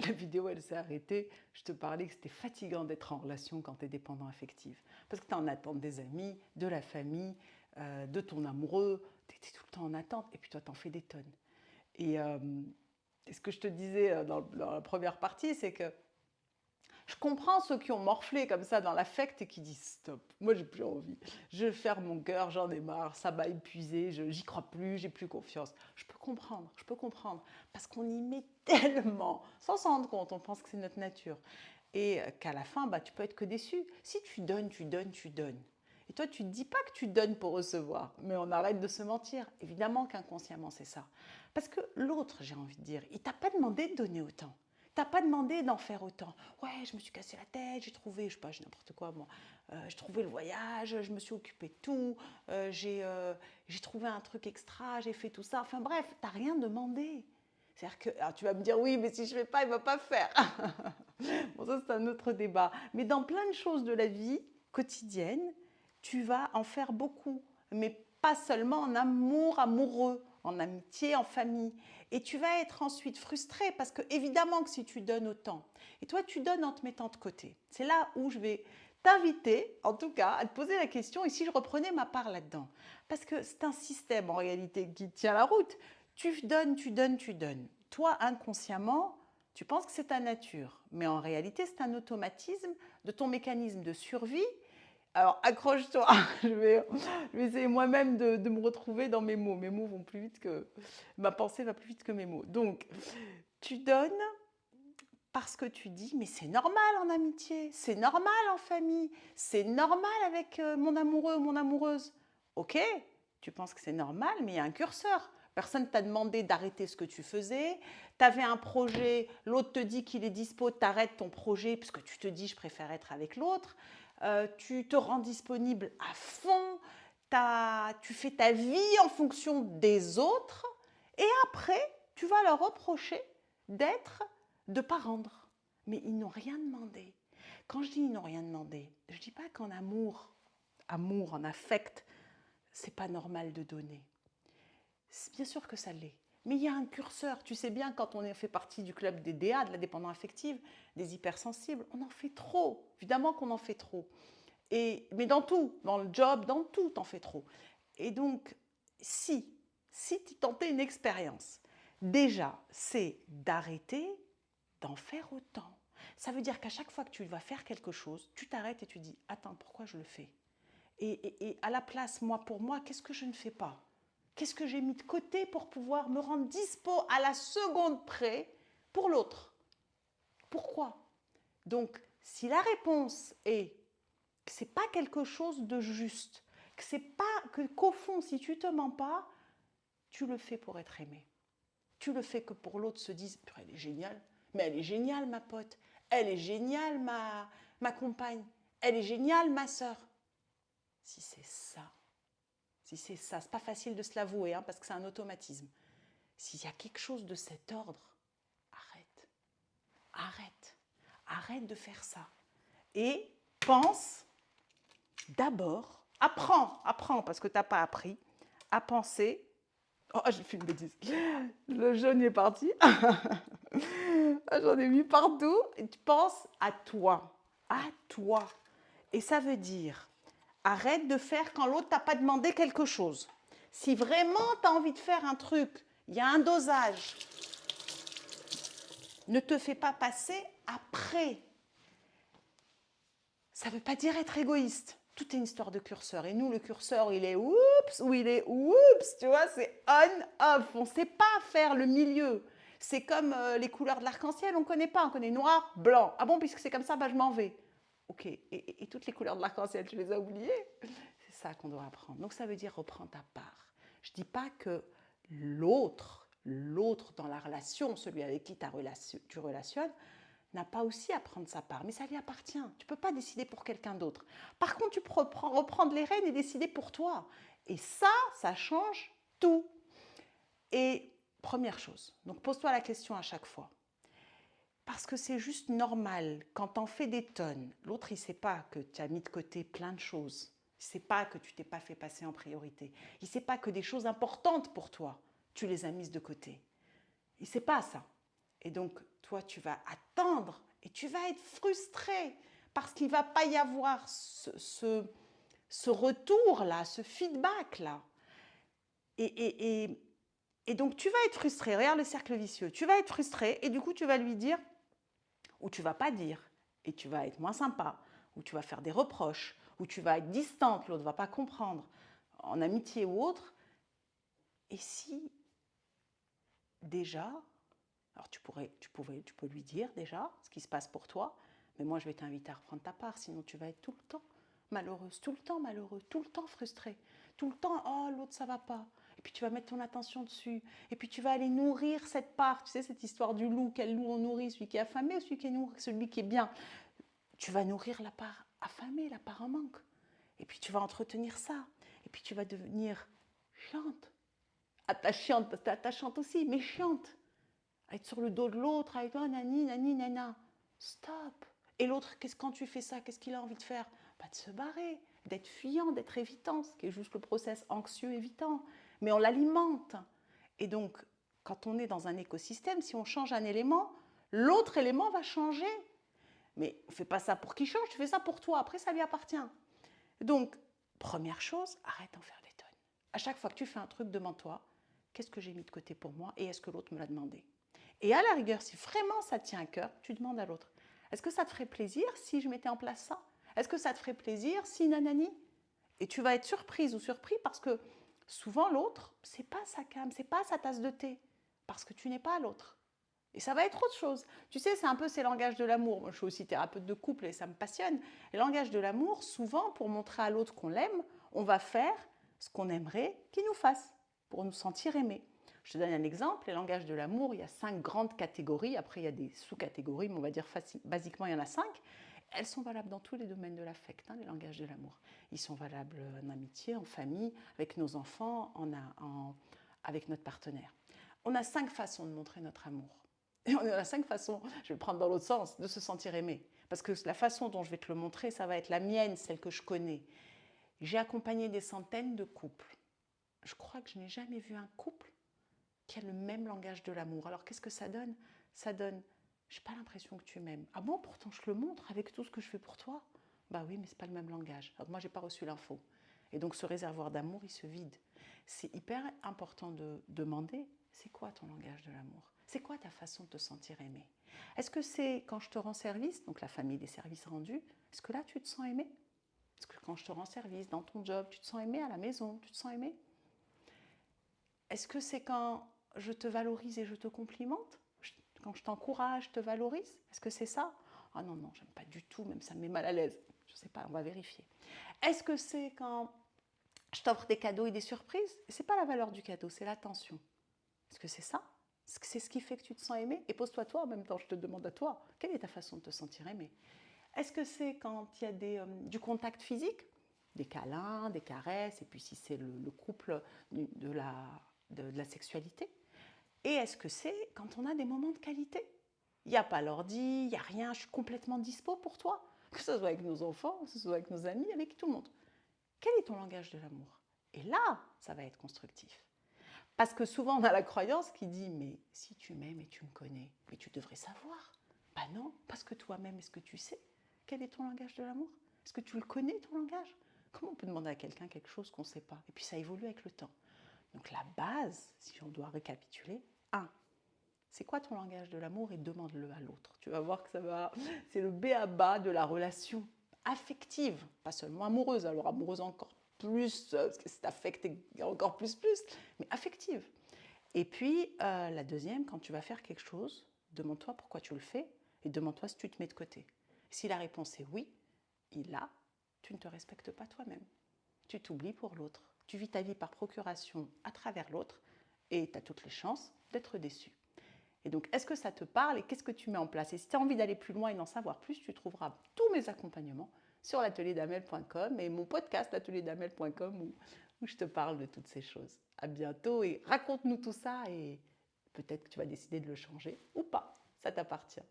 La vidéo, elle s'est arrêtée. Je te parlais que c'était fatigant d'être en relation quand tu es dépendant affectif. Parce que tu es en attente des amis, de la famille, de ton amoureux. Tu étais tout le temps en attente. Et puis toi, tu en fais des tonnes. Et ce que je te disais dans la première partie, c'est que je comprends ceux qui ont morflé comme ça dans l'affect et qui disent stop, moi j'ai plus envie. Je ferme mon cœur, j'en ai marre, ça m'a épuisé, j'y crois plus, j'ai plus confiance. Je peux comprendre. Parce qu'on y met tellement, sans s'en rendre compte, on pense que c'est notre nature. Et qu'à la fin, bah, tu peux être que déçu. Si tu donnes, tu donnes, tu donnes. Et toi, tu ne dis pas que tu donnes pour recevoir, mais on arrête de se mentir. Évidemment qu'inconsciemment, c'est ça. Parce que l'autre, j'ai envie de dire, il t'a pas demandé de donner autant. T'as pas demandé d'en faire autant. Ouais, je me suis cassé la tête, j'ai trouvé, je sais pas, j'ai n'importe quoi, moi. J'ai trouvé le voyage, je me suis occupée de tout, j'ai trouvé un truc extra, j'ai fait tout ça. Enfin bref, t'as rien demandé. C'est-à-dire que, alors tu vas me dire, oui, mais si je fais pas, il va pas faire. Bon, ça, c'est un autre débat. Mais dans plein de choses de la vie quotidienne, tu vas en faire beaucoup. Mais pas seulement en amour, amoureux, en amitié, en famille. Et tu vas être ensuite frustré parce que, évidemment, que si tu donnes autant, et toi, tu donnes en te mettant de côté. C'est là où je vais t'inviter, en tout cas, à te poser la question, et si je reprenais ma part là-dedans. Parce que c'est un système, en réalité, qui tient la route. Tu donnes, tu donnes, tu donnes. Toi, inconsciemment, tu penses que c'est ta nature, mais en réalité, c'est un automatisme de ton mécanisme de survie. Alors, accroche-toi, je vais essayer moi-même de me retrouver dans mes mots. Mes mots vont plus vite que... Ma pensée va plus vite que mes mots. Donc, tu donnes parce que tu dis, mais c'est normal en amitié, c'est normal en famille, c'est normal avec mon amoureux ou mon amoureuse. Ok, tu penses que c'est normal, mais il y a un curseur. Personne ne t'a demandé d'arrêter ce que tu faisais. Tu avais un projet, l'autre te dit qu'il est dispo, tu arrêtes ton projet parce que tu te dis je préfère être avec l'autre. Tu te rends disponible à fond, tu fais ta vie en fonction des autres et après, tu vas leur reprocher d'être, de ne pas rendre. Mais ils n'ont rien demandé. Quand je dis ils n'ont rien demandé, je ne dis pas qu'en amour, en affect, c'est pas normal de donner. Bien sûr que ça l'est. Mais il y a un curseur. Tu sais bien, quand on fait partie du club des DA, de la dépendance affective, des hypersensibles, on en fait trop. Évidemment qu'on en fait trop. Mais dans tout, dans le job, dans tout, t'en fais trop. Et donc, si tu tentais une expérience, déjà, c'est d'arrêter d'en faire autant. Ça veut dire qu'à chaque fois que tu vas faire quelque chose, tu t'arrêtes et tu dis, attends, pourquoi je le fais et à la place, moi, pour moi, qu'est-ce que je ne fais pas? Qu'est-ce que j'ai mis de côté pour pouvoir me rendre dispo à la seconde près pour l'autre? Pourquoi? Donc, si la réponse est que c'est pas quelque chose de juste, que c'est pas qu'au fond, si tu te mens pas, tu le fais pour être aimé. Tu le fais que pour l'autre se dise, elle est géniale, mais elle est géniale ma pote, elle est géniale ma compagne, elle est géniale ma sœur. Si c'est ça, c'est pas facile de se l'avouer hein, parce que c'est un automatisme. S'il y a quelque chose de cet ordre, arrête, arrête, arrête de faire ça. Et pense d'abord, apprends parce que tu n'as pas appris, à penser. Oh, j'ai fait une bêtise. Le jaune est parti. J'en ai mis partout. Et tu penses à toi. À toi. Et ça veut dire, arrête de faire quand l'autre t'a pas demandé quelque chose. Si vraiment tu as envie de faire un truc, il y a un dosage. Ne te fais pas passer après. Ça ne veut pas dire être égoïste. Tout est une histoire de curseur. Et nous, le curseur, il est oups ou il est oups, tu vois, c'est on-off. On ne sait pas faire le milieu. C'est comme les couleurs de l'arc-en-ciel, on ne connaît pas. On connaît noir, blanc. Ah bon, puisque c'est comme ça, bah, je m'en vais. Ok, et toutes les couleurs de l'arc-en-ciel, tu les as oubliées? C'est ça qu'on doit apprendre. Donc ça veut dire reprends ta part. Je ne dis pas que l'autre dans la relation, celui avec qui tu relationnes, n'a pas aussi à prendre sa part, mais ça lui appartient. Tu ne peux pas décider pour quelqu'un d'autre. Par contre, tu peux reprendre les rênes et décider pour toi. Et ça change tout. Et première chose, donc pose-toi la question à chaque fois. Parce que c'est juste normal, quand t'en fais des tonnes, l'autre il ne sait pas que tu as mis de côté plein de choses. Il ne sait pas que tu t'es pas fait passer en priorité. Il ne sait pas que des choses importantes pour toi, tu les as mises de côté. Il ne sait pas ça. Et donc, toi, tu vas attendre et tu vas être frustré parce qu'il ne va pas y avoir ce retour-là, ce feedback-là. Et donc, tu vas être frustré. Regarde le cercle vicieux. Tu vas être frustré et du coup, tu vas lui dire, ou tu ne vas pas dire, et tu vas être moins sympa, ou tu vas faire des reproches, ou tu vas être distante, l'autre ne va pas comprendre, en amitié ou autre. Et si, déjà, alors tu peux lui dire déjà ce qui se passe pour toi, mais moi je vais t'inviter à reprendre ta part, sinon tu vas être tout le temps malheureuse, tout le temps malheureux, tout le temps frustré, tout le temps oh l'autre ça va pas. Et puis tu vas mettre ton attention dessus, et puis tu vas aller nourrir cette part, tu sais cette histoire du loup, quel loup on nourrit, celui qui est affamé ou celui qui est bien. Tu vas nourrir la part affamée, la part en manque, et puis tu vas entretenir ça, et puis tu vas devenir chiante, attachante, parce que t'es attachante aussi, mais chiante. À être sur le dos de l'autre, avec oh, nani, nani, nana. Stop. Et l'autre, quand tu fais ça, qu'est-ce qu'il a envie de faire? De se barrer, d'être fuyant, d'être évitant, ce qui est juste le process anxieux évitant. Mais on l'alimente. Et donc, quand on est dans un écosystème, si on change un élément, l'autre élément va changer. Mais on ne fait pas ça pour qu'il change, tu fais ça pour toi. Après, ça lui appartient. Donc, première chose, arrête d'en faire des tonnes. À chaque fois que tu fais un truc, demande-toi, qu'est-ce que j'ai mis de côté pour moi et est-ce que l'autre me l'a demandé? Et à la rigueur, si vraiment ça te tient à cœur, tu demandes à l'autre, est-ce que ça te ferait plaisir si je mettais en place ça? Est-ce que ça te ferait plaisir si nanani? Et tu vas être surprise ou surpris parce que souvent l'autre, c'est pas sa came, c'est pas sa tasse de thé, parce que tu n'es pas l'autre. Et ça va être autre chose. Tu sais, c'est un peu ces langages de l'amour. Moi, je suis aussi thérapeute de couple et ça me passionne. Les langages de l'amour, souvent, pour montrer à l'autre qu'on l'aime, on va faire ce qu'on aimerait qu'il nous fasse pour nous sentir aimés. Je te donne un exemple. Les langages de l'amour, il y a 5 grandes catégories. Après, il y a des sous-catégories, mais on va dire basiquement, il y en a 5. Elles sont valables dans tous les domaines de l'affect, les langages de l'amour. Ils sont valables en amitié, en famille, avec nos enfants, avec notre partenaire. On a 5 façons de montrer notre amour. Et on a 5 façons, je vais le prendre dans l'autre sens, de se sentir aimé. Parce que la façon dont je vais te le montrer, ça va être la mienne, celle que je connais. J'ai accompagné des centaines de couples. Je crois que je n'ai jamais vu un couple qui a le même langage de l'amour. Alors qu'est-ce que ça donne? Ça donne, j'ai pas l'impression que tu m'aimes. Ah bon, pourtant je te le montre avec tout ce que je fais pour toi. Bah oui, mais c'est pas le même langage. Alors moi, j'ai pas reçu l'info. Et donc ce réservoir d'amour, il se vide. C'est hyper important de demander, c'est quoi ton langage de l'amour? C'est quoi ta façon de te sentir aimé? Est-ce que c'est quand je te rends service, donc la famille des services rendus, est-ce que là tu te sens aimé? Est-ce que quand je te rends service dans ton job, tu te sens aimé à la maison, tu te sens aimé? Est-ce que c'est quand je te valorise et je te complimente? Quand je t'encourage, je te valorise? Est-ce que c'est ça? Ah non, non, j'aime pas du tout, même ça me met mal à l'aise. Je ne sais pas, on va vérifier. Est-ce que c'est quand je t'offre des cadeaux et des surprises? Ce n'est pas la valeur du cadeau, c'est l'attention. Est-ce que c'est ça? Est-ce que c'est ce qui fait que tu te sens aimé? Et pose-toi toi en même temps, je te demande à toi, quelle est ta façon de te sentir aimé? Est-ce que c'est quand il y a du contact physique? Des câlins, des caresses, et puis si c'est le couple de la sexualité? Et est-ce que c'est quand on a des moments de qualité? Il n'y a pas l'ordi, il n'y a rien, je suis complètement dispo pour toi. Que ce soit avec nos enfants, que ce soit avec nos amis, avec tout le monde. Quel est ton langage de l'amour? Et là, ça va être constructif. Parce que souvent, on a la croyance qui dit, mais si tu m'aimes et tu me connais, mais tu devrais savoir. Ben non, parce que toi-même, est-ce que tu sais quel est ton langage de l'amour? Est-ce que tu le connais, ton langage? Comment on peut demander à quelqu'un quelque chose qu'on ne sait pas? Et puis ça évolue avec le temps. Donc la base, si on doit récapituler, 1. C'est quoi ton langage de l'amour et demande-le à l'autre. Tu vas voir que c'est le b.a.-ba de la relation affective, pas seulement amoureuse. Alors amoureuse encore plus, parce que c'est affecté encore plus, mais affective. Et puis la deuxième, quand tu vas faire quelque chose, demande-toi pourquoi tu le fais et demande-toi si tu te mets de côté. Si la réponse est oui, là, tu ne te respectes pas toi-même. Tu t'oublies pour l'autre. Tu vis ta vie par procuration à travers l'autre et tu as toutes les chances d'être déçu. Et donc, est-ce que ça te parle et qu'est-ce que tu mets en place? Et si tu as envie d'aller plus loin et d'en savoir plus, tu trouveras tous mes accompagnements sur l'atelierDamel.com et mon podcast l'atelierDamel.com où je te parle de toutes ces choses. À bientôt et raconte-nous tout ça et peut-être que tu vas décider de le changer ou pas. Ça t'appartient.